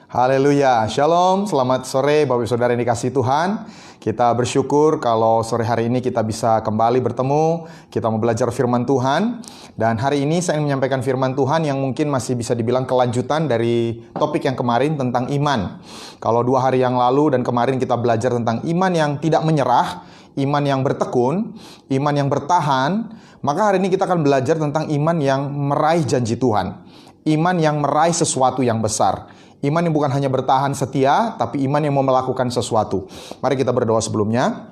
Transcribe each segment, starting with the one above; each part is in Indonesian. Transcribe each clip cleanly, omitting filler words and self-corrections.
Haleluya, Shalom, selamat sore Bapak Ibu Saudara yang dikasihi Tuhan. Kita bersyukur kalau sore hari ini kita bisa kembali bertemu. Kita mau belajar firman Tuhan. Dan hari ini saya ingin menyampaikan firman Tuhan yang mungkin masih bisa dibilang kelanjutan dari topik yang kemarin tentang iman. Kalau 2 hari yang lalu dan kemarin kita belajar tentang iman yang tidak menyerah, iman yang bertekun, iman yang bertahan, maka hari ini kita akan belajar tentang iman yang meraih janji Tuhan. Iman yang meraih sesuatu yang besar. Iman yang bukan hanya bertahan setia, tapi iman yang mau melakukan sesuatu. Mari kita berdoa sebelumnya.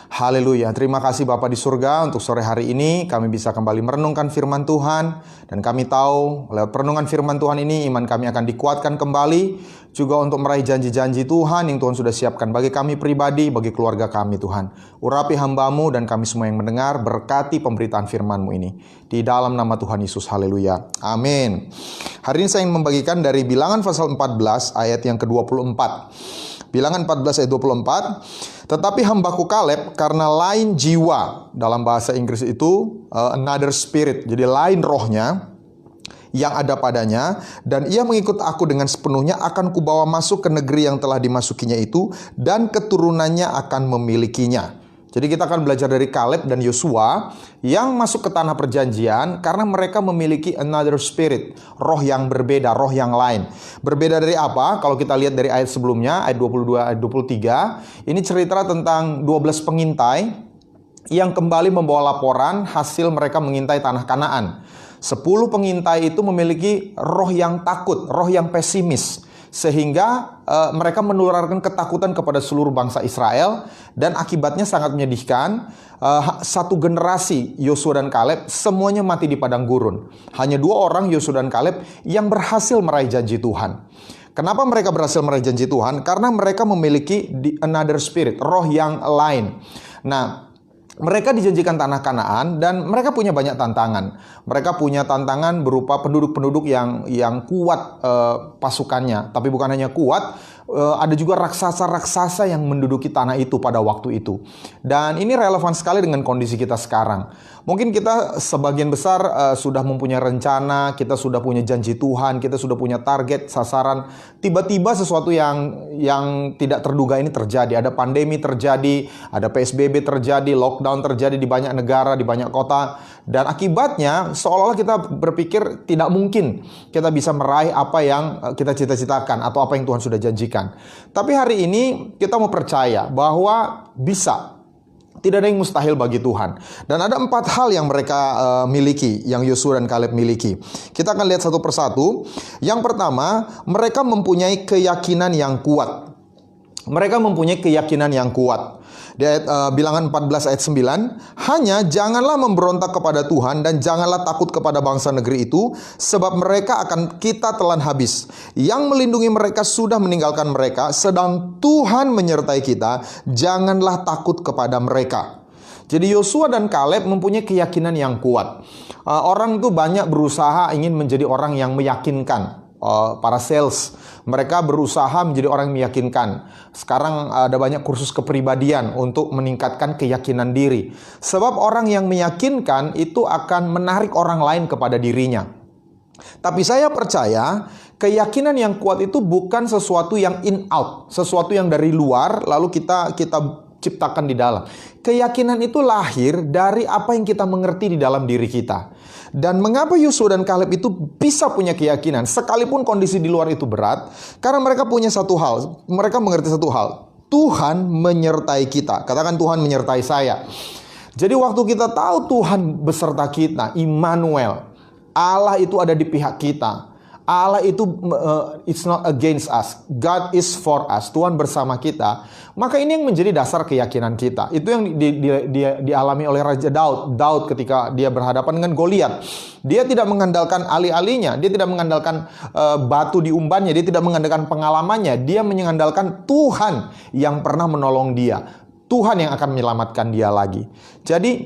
Haleluya, terima kasih Bapa di surga untuk sore hari ini kami bisa kembali merenungkan firman Tuhan. Dan kami tahu lewat perenungan firman Tuhan ini iman kami akan dikuatkan kembali. Juga untuk meraih janji-janji Tuhan yang Tuhan sudah siapkan bagi kami pribadi, bagi keluarga kami Tuhan. Urapi hamba-Mu dan kami semua yang mendengar, berkati pemberitaan firman-Mu ini. Di dalam nama Tuhan Yesus, haleluya, amin. Hari ini saya ingin membagikan dari Bilangan pasal 14 ayat yang ke-24. Bilangan 14 ayat 24. Tetapi hambaku Kaleb karena lain jiwa, dalam bahasa Inggris itu another spirit, jadi lain rohnya yang ada padanya, dan ia mengikut aku dengan sepenuhnya, akan kubawa masuk ke negeri yang telah dimasukinya itu, dan keturunannya akan memilikinya. Jadi kita akan belajar dari Kaleb dan Yosua yang masuk ke tanah perjanjian karena mereka memiliki another spirit, roh yang berbeda, roh yang lain. Berbeda dari apa? Kalau kita lihat dari ayat sebelumnya, ayat 22, ayat 23, ini cerita tentang 12 pengintai yang kembali membawa laporan hasil mereka mengintai tanah Kanaan. 10 pengintai itu memiliki roh yang takut, roh yang pesimis. Sehingga mereka menularkan ketakutan kepada seluruh bangsa Israel. Dan akibatnya sangat menyedihkan. Satu generasi Yosua dan Kaleb semuanya mati di padang gurun. Hanya 2 orang Yosua dan Kaleb yang berhasil meraih janji Tuhan. Kenapa mereka berhasil meraih janji Tuhan? Karena mereka memiliki another spirit, roh yang lain. Nah, mereka dijanjikan tanah Kanaan dan mereka punya banyak tantangan. Mereka punya tantangan berupa penduduk-penduduk yang kuat pasukannya. Tapi bukan hanya kuat, ada juga raksasa-raksasa yang menduduki tanah itu pada waktu itu. Dan ini relevan sekali dengan kondisi kita sekarang. Mungkin kita sebagian besar sudah mempunyai rencana, kita sudah punya janji Tuhan, kita sudah punya target, sasaran. Tiba-tiba sesuatu yang tidak terduga ini terjadi. Ada pandemi terjadi, ada PSBB terjadi, lockdown terjadi di banyak negara, di banyak kota. Dan akibatnya seolah-olah kita berpikir tidak mungkin kita bisa meraih apa yang kita cita-citakan atau apa yang Tuhan sudah janjikan. Tapi hari ini kita mau percaya bahwa bisa. Tidak ada yang mustahil bagi Tuhan. Dan ada 4 hal yang mereka miliki, yang Yosua dan Kaleb miliki. Kita akan lihat satu persatu. Yang pertama, mereka mempunyai keyakinan yang kuat. Mereka mempunyai keyakinan yang kuat. Di ayat, Bilangan 14 ayat 9, hanya janganlah memberontak kepada Tuhan dan janganlah takut kepada bangsa negeri itu, sebab mereka akan kita telan habis. Yang melindungi mereka sudah meninggalkan mereka, sedang Tuhan menyertai kita, janganlah takut kepada mereka. Jadi Yosua dan Kaleb mempunyai keyakinan yang kuat. Orang itu banyak berusaha ingin menjadi orang yang meyakinkan. Para sales, mereka berusaha menjadi orang yang meyakinkan. Sekarang ada banyak kursus kepribadian untuk meningkatkan keyakinan diri. Sebab orang yang meyakinkan itu akan menarik orang lain kepada dirinya. Tapi saya percaya keyakinan yang kuat itu bukan sesuatu yang in out, sesuatu yang dari luar lalu kita ciptakan di dalam. Keyakinan itu lahir dari apa yang kita mengerti di dalam diri kita. Dan mengapa Yosua dan Kaleb itu bisa punya keyakinan sekalipun kondisi di luar itu berat? Karena mereka punya satu hal, mereka mengerti satu hal, Tuhan menyertai kita. Katakan, Tuhan menyertai saya. Jadi waktu kita tahu Tuhan beserta kita, Immanuel, Allah itu ada di pihak kita. Allah itu it's not against us. God is for us. Tuhan bersama kita. Maka ini yang menjadi dasar keyakinan kita. Itu yang dialami oleh Raja Daud. Daud ketika dia berhadapan dengan Goliat. Dia tidak mengandalkan alih-alihnya. Dia tidak mengandalkan batu diumbannya. Dia tidak mengandalkan pengalamannya. Dia mengandalkan Tuhan yang pernah menolong dia. Tuhan yang akan menyelamatkan dia lagi. Jadi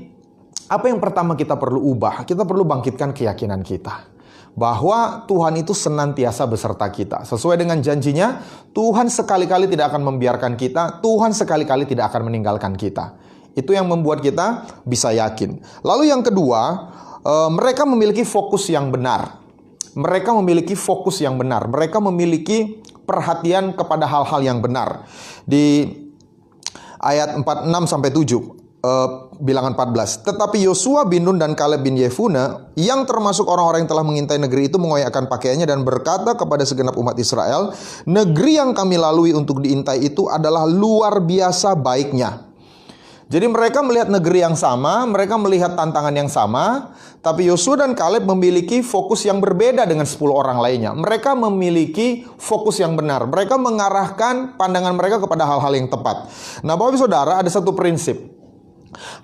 apa yang pertama kita perlu ubah? Kita perlu bangkitkan keyakinan kita. Bahwa Tuhan itu senantiasa beserta kita. Sesuai dengan janjinya, Tuhan sekali-kali tidak akan membiarkan kita, Tuhan sekali-kali tidak akan meninggalkan kita. Itu yang membuat kita bisa yakin. Lalu yang kedua, mereka memiliki fokus yang benar. mereka memiliki fokus yang benar. Mereka memiliki perhatian kepada hal-hal yang benar. Di ayat 46-7, bilangan 14. Tetapi Yosua bin Nun dan Kaleb bin Yefune, yang termasuk orang-orang yang telah mengintai negeri itu, mengoyakkan pakaiannya dan berkata kepada segenap umat Israel, negeri yang kami lalui untuk diintai itu adalah luar biasa baiknya. Jadi mereka melihat negeri yang sama, mereka melihat tantangan yang sama, tapi Yosua dan Kaleb memiliki fokus yang berbeda dengan 10 orang lainnya. Mereka memiliki fokus yang benar. Mereka mengarahkan pandangan mereka kepada hal-hal yang tepat. Nah, Bapak Ibu Saudara, ada satu prinsip.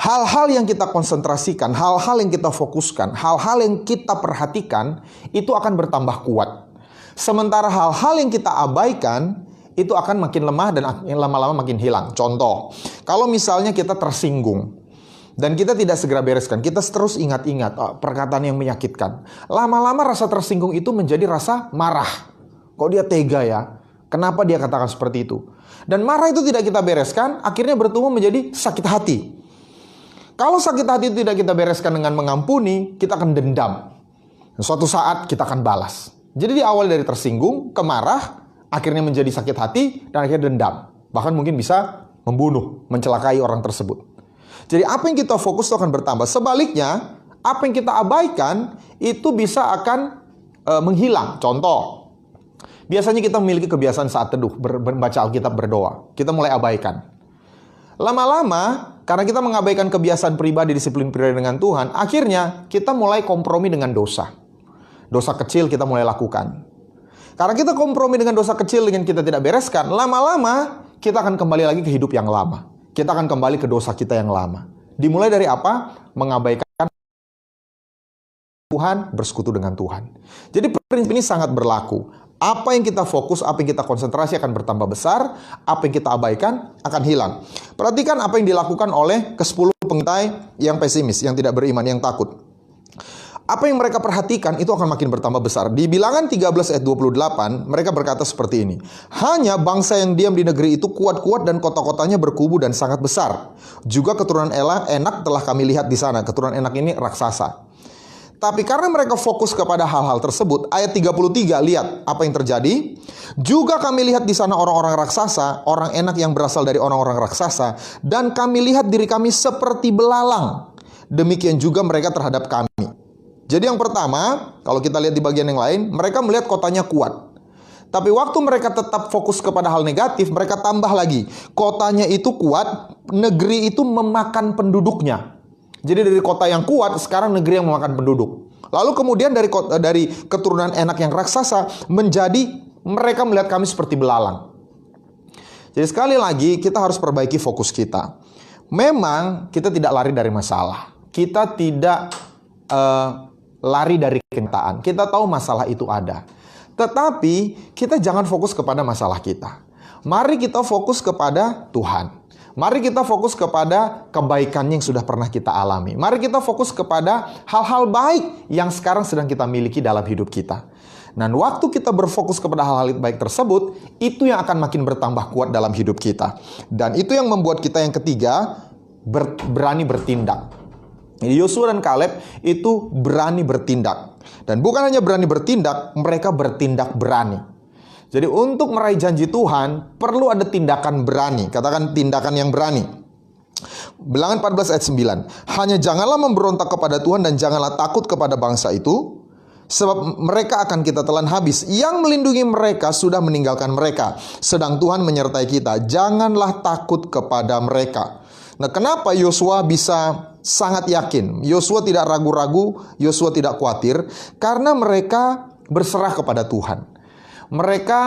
Hal-hal yang kita konsentrasikan, hal-hal yang kita fokuskan, hal-hal yang kita perhatikan, itu akan bertambah kuat. Sementara hal-hal yang kita abaikan, itu akan makin lemah dan lama-lama makin hilang. Contoh, kalau misalnya kita tersinggung dan kita tidak segera bereskan, kita terus ingat-ingat perkataan yang menyakitkan. Lama-lama rasa tersinggung itu menjadi rasa marah. Kok dia tega ya? Kenapa dia katakan seperti itu? Dan marah itu tidak kita bereskan, akhirnya bertumbuh menjadi sakit hati. Kalau sakit hati itu tidak kita bereskan dengan mengampuni, kita akan dendam. Suatu saat kita akan balas. Jadi awal dari tersinggung ke marah, akhirnya menjadi sakit hati, dan akhirnya dendam. Bahkan mungkin bisa membunuh, mencelakai orang tersebut. Jadi apa yang kita fokus itu akan bertambah. Sebaliknya, apa yang kita abaikan itu bisa akan menghilang. Contoh, biasanya kita memiliki kebiasaan saat teduh, membaca Alkitab, berdoa. Kita mulai abaikan. Lama-lama, karena kita mengabaikan kebiasaan pribadi, disiplin pribadi dengan Tuhan, akhirnya kita mulai kompromi dengan dosa. Dosa kecil kita mulai lakukan. Karena kita kompromi dengan dosa kecil dengan kita tidak bereskan, lama-lama kita akan kembali lagi ke hidup yang lama. Kita akan kembali ke dosa kita yang lama. Dimulai dari apa? Mengabaikan Tuhan, bersekutu dengan Tuhan. Jadi prinsip ini sangat berlaku. Apa yang kita fokus, apa yang kita konsentrasi akan bertambah besar, apa yang kita abaikan akan hilang. Perhatikan apa yang dilakukan oleh ke-10 pengintai yang pesimis, yang tidak beriman, yang takut. Apa yang mereka perhatikan itu akan makin bertambah besar. Di bilangan 13 ayat 28, mereka berkata seperti ini. Hanya bangsa yang diam di negeri itu kuat-kuat dan kota-kotanya berkubu dan sangat besar. Juga keturunan Enak telah kami lihat di sana. Keturunan Enak ini raksasa. Tapi karena mereka fokus kepada hal-hal tersebut, ayat 33, lihat apa yang terjadi. Juga kami lihat di sana orang-orang raksasa, orang Enak yang berasal dari orang-orang raksasa, dan kami lihat diri kami seperti belalang. Demikian juga mereka terhadap kami. Jadi yang pertama, kalau kita lihat di bagian yang lain, mereka melihat kotanya kuat. Tapi waktu mereka tetap fokus kepada hal negatif, mereka tambah lagi. Kotanya itu kuat, negeri itu memakan penduduknya. Jadi dari kota yang kuat, sekarang negeri yang memakan penduduk. Lalu kemudian dari keturunan Enak yang raksasa, menjadi mereka melihat kami seperti belalang. Jadi sekali lagi, kita harus perbaiki fokus kita. Memang kita tidak lari dari masalah. Kita tidak lari dari kenyataan. Kita tahu masalah itu ada. Tetapi kita jangan fokus kepada masalah kita. Mari kita fokus kepada Tuhan. Mari kita fokus kepada kebaikan yang sudah pernah kita alami. Mari kita fokus kepada hal-hal baik yang sekarang sedang kita miliki dalam hidup kita. Dan waktu kita berfokus kepada hal-hal baik tersebut, itu yang akan makin bertambah kuat dalam hidup kita. Dan itu yang membuat kita yang ketiga, berani bertindak. Yosua dan Kaleb itu berani bertindak. Dan bukan hanya berani bertindak, mereka bertindak berani. Jadi untuk meraih janji Tuhan, perlu ada tindakan berani. Katakan tindakan yang berani. Bilangan 14 ayat 9. Hanya janganlah memberontak kepada Tuhan dan janganlah takut kepada bangsa itu, sebab mereka akan kita telan habis. Yang melindungi mereka sudah meninggalkan mereka, sedang Tuhan menyertai kita. Janganlah takut kepada mereka. Nah, kenapa Yosua bisa sangat yakin? Yosua tidak ragu-ragu, Yosua tidak khawatir, karena mereka berserah kepada Tuhan. Mereka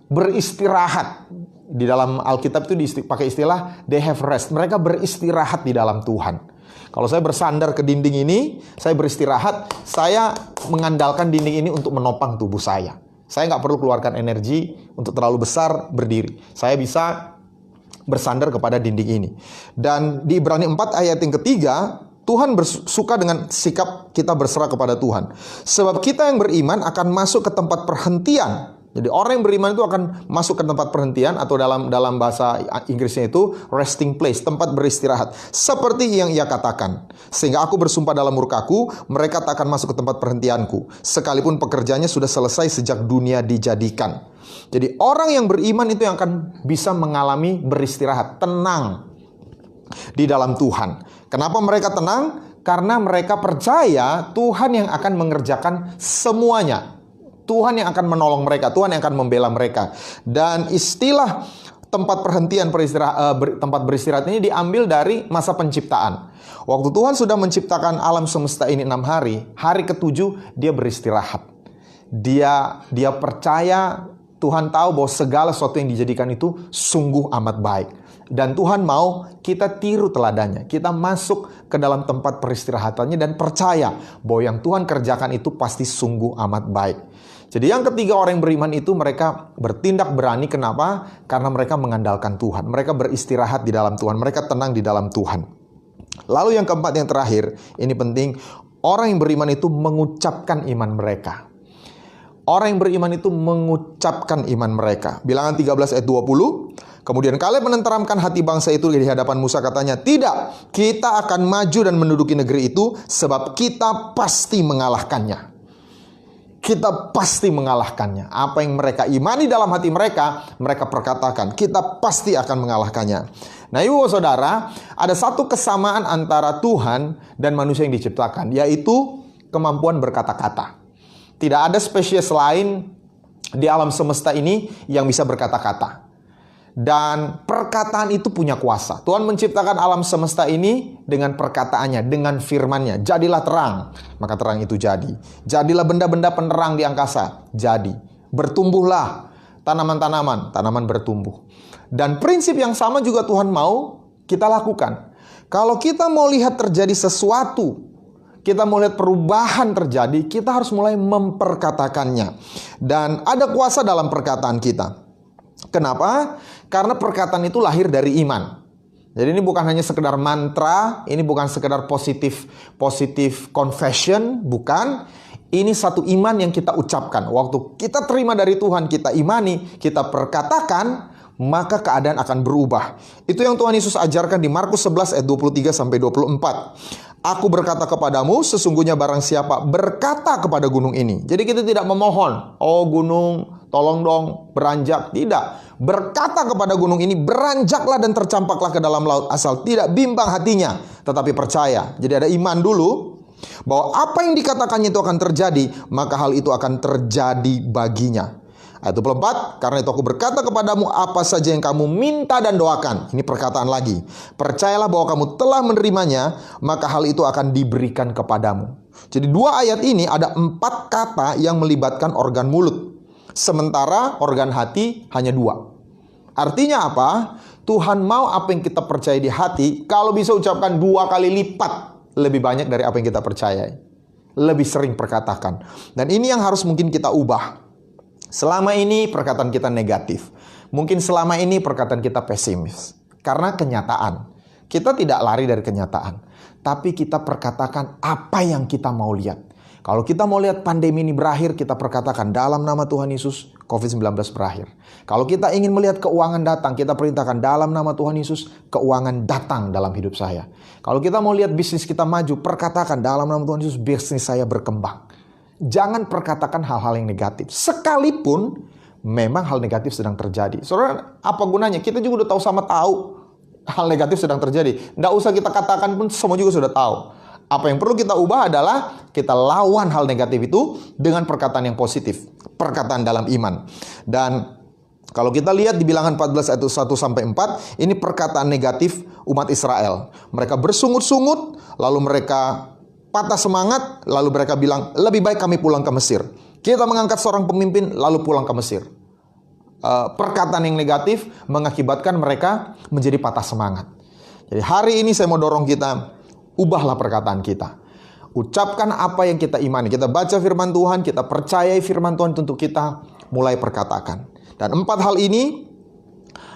beristirahat. Di dalam Alkitab itu pakai istilah they have rest. Mereka beristirahat di dalam Tuhan. Kalau saya bersandar ke dinding ini, saya beristirahat, saya mengandalkan dinding ini untuk menopang tubuh saya. Saya nggak perlu keluarkan energi untuk terlalu besar berdiri. Saya bisa bersandar kepada dinding ini. Dan di Ibrani 4 ayat yang ketiga, Tuhan suka dengan sikap kita berserah kepada Tuhan. Sebab kita yang beriman akan masuk ke tempat perhentian Jadi orang yang beriman itu akan masuk ke tempat perhentian, atau dalam bahasa Inggrisnya itu resting place, tempat beristirahat. Seperti yang ia katakan, sehingga aku bersumpah dalam murkaku, mereka tak akan masuk ke tempat perhentianku, sekalipun pekerjaannya sudah selesai sejak dunia dijadikan. Jadi orang yang beriman itu yang akan bisa mengalami beristirahat, tenang di dalam Tuhan. Kenapa mereka tenang? Karena mereka percaya Tuhan yang akan mengerjakan semuanya. Tuhan yang akan menolong mereka, Tuhan yang akan membela mereka. Dan istilah tempat perhentian tempat beristirahat ini diambil dari masa penciptaan. Waktu Tuhan sudah menciptakan alam semesta ini 6 hari, hari ke-7 dia beristirahat. Dia percaya, Tuhan tahu bahwa segala sesuatu yang dijadikan itu sungguh amat baik. Dan Tuhan mau kita tiru teladannya. Kita masuk ke dalam tempat peristirahatannya dan percaya bahwa yang Tuhan kerjakan itu pasti sungguh amat baik. Jadi yang ketiga, orang yang beriman itu mereka bertindak berani. Kenapa? Karena mereka mengandalkan Tuhan. Mereka beristirahat di dalam Tuhan. Mereka tenang di dalam Tuhan. Lalu yang keempat, yang terakhir, ini penting. Orang yang beriman itu mengucapkan iman mereka. Orang yang beriman itu mengucapkan iman mereka. Bilangan 13 ayat 20. Kemudian Kaleb menenteramkan hati bangsa itu di hadapan Musa, katanya, "Tidak, kita akan maju dan menduduki negeri itu, sebab kita pasti mengalahkannya." Kita pasti mengalahkannya. Apa yang mereka imani dalam hati mereka, mereka perkatakan, kita pasti akan mengalahkannya. Nah, ibu saudara, ada satu kesamaan antara Tuhan dan manusia yang diciptakan, yaitu kemampuan berkata-kata. Tidak ada spesies lain di alam semesta ini yang bisa berkata-kata. Dan perkataan itu punya kuasa. Tuhan menciptakan alam semesta ini dengan perkataannya, dengan firman-Nya. Jadilah terang, maka terang itu jadi. Jadilah benda-benda penerang di angkasa, jadi. Bertumbuhlah tanaman-tanaman, tanaman bertumbuh. Dan prinsip yang sama juga Tuhan mau kita lakukan. Kalau kita mau lihat terjadi sesuatu, kita mau lihat perubahan terjadi, kita harus mulai memperkatakannya. Dan ada kuasa dalam perkataan kita. Kenapa? Karena perkataan itu lahir dari iman. Jadi ini bukan hanya sekedar mantra, ini bukan sekedar positif confession, bukan. Ini satu iman yang kita ucapkan. Waktu kita terima dari Tuhan, kita imani, kita perkatakan, maka keadaan akan berubah. Itu yang Tuhan Yesus ajarkan di Markus 11 ayat 23 sampai 24. Aku berkata kepadamu, sesungguhnya barang siapa berkata kepada gunung ini. Jadi kita tidak memohon, oh gunung tolong dong beranjak. Tidak. Berkata kepada gunung ini, beranjaklah dan tercampaklah ke dalam laut, asal tidak bimbang hatinya, tetapi percaya. Jadi ada iman dulu, bahwa apa yang dikatakannya itu akan terjadi, maka hal itu akan terjadi baginya. Ayat 24, karena itu aku berkata kepadamu, apa saja yang kamu minta dan doakan. Ini perkataan lagi. Percayalah bahwa kamu telah menerimanya, maka hal itu akan diberikan kepadamu. Jadi dua ayat ini ada 4 kata yang melibatkan organ mulut. Sementara organ hati hanya 2. Artinya apa? Tuhan mau apa yang kita percaya di hati, kalau bisa ucapkan 2 kali lipat lebih banyak dari apa yang kita percayai. Lebih sering perkatakan. Dan ini yang harus mungkin kita ubah. Selama ini perkataan kita negatif. Mungkin selama ini perkataan kita pesimis. Karena kenyataan. Kita tidak lari dari kenyataan. Tapi kita perkatakan apa yang kita mau lihat. Kalau kita mau lihat pandemi ini berakhir, kita perkatakan dalam nama Tuhan Yesus, COVID-19 berakhir. Kalau kita ingin melihat keuangan datang, kita perintahkan dalam nama Tuhan Yesus, keuangan datang dalam hidup saya. Kalau kita mau lihat bisnis kita maju, perkatakan dalam nama Tuhan Yesus, bisnis saya berkembang. Jangan perkatakan hal-hal yang negatif. Sekalipun memang hal negatif sedang terjadi. Saudara, apa gunanya? Kita juga udah tahu sama tahu hal negatif sedang terjadi. Nggak usah kita katakan pun semua juga sudah tahu. Apa yang perlu kita ubah adalah kita lawan hal negatif itu dengan perkataan yang positif. Perkataan dalam iman. Dan kalau kita lihat di Bilangan 14 ayat 1-4, ini perkataan negatif umat Israel. Mereka bersungut-sungut, lalu mereka patah semangat, lalu mereka bilang, lebih baik kami pulang ke Mesir. Kita mengangkat seorang pemimpin, lalu pulang ke Mesir. Perkataan yang negatif mengakibatkan mereka menjadi patah semangat. Jadi hari ini saya mau dorong kita, ubahlah perkataan kita. Ucapkan apa yang kita imani. Kita baca firman Tuhan, kita percayai firman Tuhan untuk kita mulai perkatakan. Dan 4 hal ini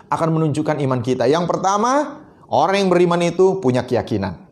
akan menunjukkan iman kita. Yang pertama, orang yang beriman itu punya keyakinan.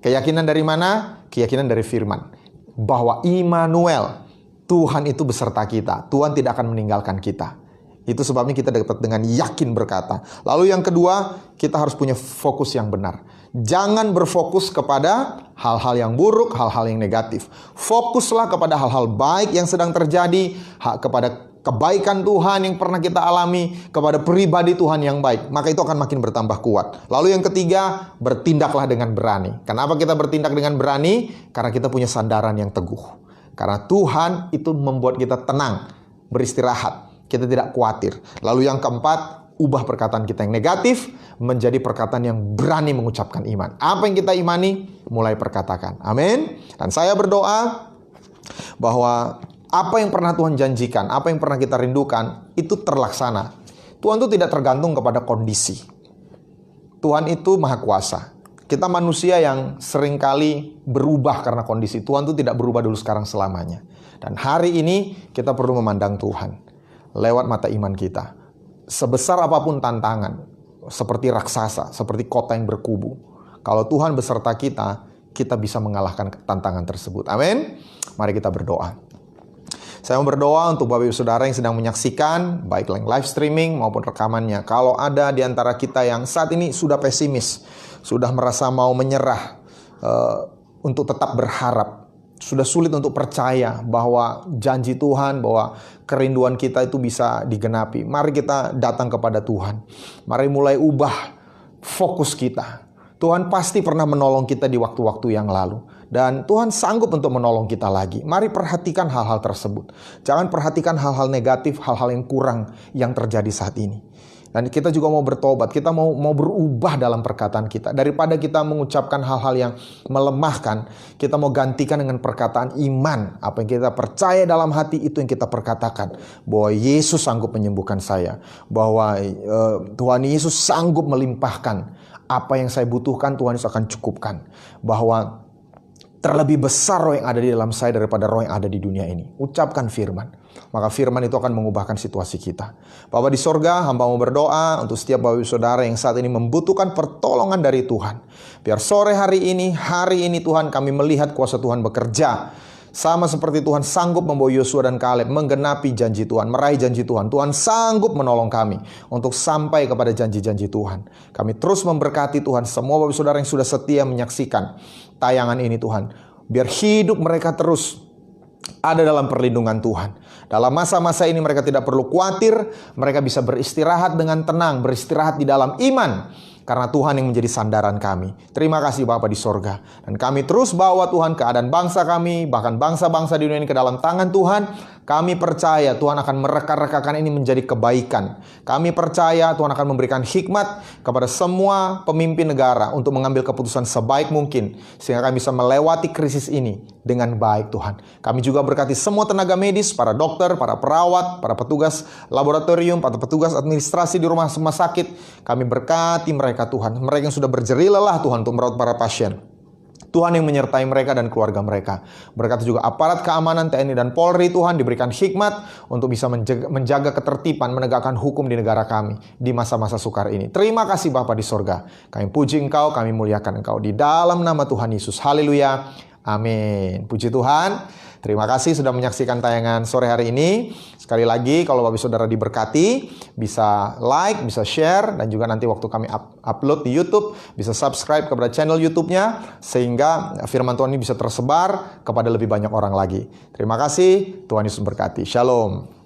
Keyakinan dari mana? Keyakinan dari firman. Bahwa Immanuel, Tuhan itu beserta kita. Tuhan tidak akan meninggalkan kita. Itu sebabnya kita dapat dengan yakin berkata. Lalu yang kedua, kita harus punya fokus yang benar. Jangan berfokus kepada hal-hal yang buruk, hal-hal yang negatif. Fokuslah kepada hal-hal baik yang sedang terjadi, kepada kebaikan Tuhan yang pernah kita alami, kepada pribadi Tuhan yang baik. Maka itu akan makin bertambah kuat. Lalu yang ketiga, bertindaklah dengan berani. Kenapa kita bertindak dengan berani? Karena kita punya sandaran yang teguh. Karena Tuhan itu membuat kita tenang, beristirahat. Kita tidak khawatir. Lalu yang keempat, ubah perkataan kita yang negatif menjadi perkataan yang berani mengucapkan iman. Apa yang kita imani, mulai perkatakan. Amin. Dan saya berdoa bahwa apa yang pernah Tuhan janjikan, apa yang pernah kita rindukan, itu terlaksana. Tuhan itu tidak tergantung kepada kondisi. Tuhan itu maha kuasa. Kita manusia yang seringkali berubah karena kondisi. Tuhan itu tidak berubah dulu sekarang selamanya. Dan hari ini kita perlu memandang Tuhan lewat mata iman kita. Sebesar apapun tantangan, seperti raksasa, seperti kota yang berkubu, kalau Tuhan beserta kita, kita bisa mengalahkan tantangan tersebut. Amin. Mari kita berdoa. Saya mau berdoa untuk Bapak Ibu Saudara yang sedang menyaksikan, baik live streaming maupun rekamannya. Kalau ada di antara kita yang saat ini sudah pesimis, sudah merasa mau menyerah untuk tetap berharap, sudah sulit untuk percaya bahwa janji Tuhan, bahwa kerinduan kita itu bisa digenapi. Mari kita datang kepada Tuhan. Mari mulai ubah fokus kita. Tuhan pasti pernah menolong kita di waktu-waktu yang lalu. Dan Tuhan sanggup untuk menolong kita lagi. Mari perhatikan hal-hal tersebut. Jangan perhatikan hal-hal negatif, hal-hal yang kurang yang terjadi saat ini. Dan kita juga mau bertobat, kita mau berubah dalam perkataan kita. Daripada kita mengucapkan hal-hal yang melemahkan, kita mau gantikan dengan perkataan iman. Apa yang kita percaya dalam hati, itu yang kita perkatakan. Bahwa Yesus sanggup menyembuhkan saya. Bahwa Tuhan Yesus sanggup melimpahkan apa yang saya butuhkan, Tuhan Yesus akan cukupkan. Bahwa terlebih besar roh yang ada di dalam saya daripada roh yang ada di dunia ini. Ucapkan firman. Maka firman itu akan mengubahkan situasi kita. Bapa di sorga, hamba mau berdoa untuk setiap Bapak Ibu Saudara yang saat ini membutuhkan pertolongan dari Tuhan. Biar sore hari ini Tuhan, kami melihat kuasa Tuhan bekerja. Sama seperti Tuhan sanggup membawa Yosua dan Kaleb menggenapi janji Tuhan, meraih janji Tuhan. Tuhan sanggup menolong kami untuk sampai kepada janji-janji Tuhan. Kami terus memberkati Tuhan semua Bapak Ibu Saudara yang sudah setia menyaksikan tayangan ini Tuhan. Biar hidup mereka terus ada dalam perlindungan Tuhan. Dalam masa-masa ini mereka tidak perlu khawatir. Mereka bisa beristirahat dengan tenang, beristirahat di dalam iman. Karena Tuhan yang menjadi sandaran kami. Terima kasih Bapa di sorga. Dan kami terus bawa Tuhan keadaan bangsa kami, bahkan bangsa-bangsa di dunia ini ke dalam tangan Tuhan. Kami percaya Tuhan akan mereka-rekakan ini menjadi kebaikan. Kami percaya Tuhan akan memberikan hikmat kepada semua pemimpin negara untuk mengambil keputusan sebaik mungkin. Sehingga kami bisa melewati krisis ini dengan baik Tuhan. Kami juga berkati semua tenaga medis, para dokter, para perawat, para petugas laboratorium, para petugas administrasi di rumah sakit. Kami berkati mereka Tuhan. Mereka yang sudah berjerih lelah Tuhan untuk merawat para pasien. Tuhan yang menyertai mereka dan keluarga mereka. Berkati juga aparat keamanan TNI dan Polri Tuhan diberikan hikmat untuk bisa menjaga ketertiban, menegakkan hukum di negara kami di masa-masa sukar ini. Terima kasih Bapa di sorga. Kami puji Engkau, kami muliakan Engkau di dalam nama Tuhan Yesus. Haleluya. Amin. Puji Tuhan. Terima kasih sudah menyaksikan tayangan sore hari ini. Sekali lagi, kalau Bapak Saudara diberkati, bisa like, bisa share, dan juga nanti waktu kami upload di YouTube, bisa subscribe kepada channel YouTube-nya, sehingga firman Tuhan ini bisa tersebar kepada lebih banyak orang lagi. Terima kasih, Tuhan Yesus berkati. Shalom.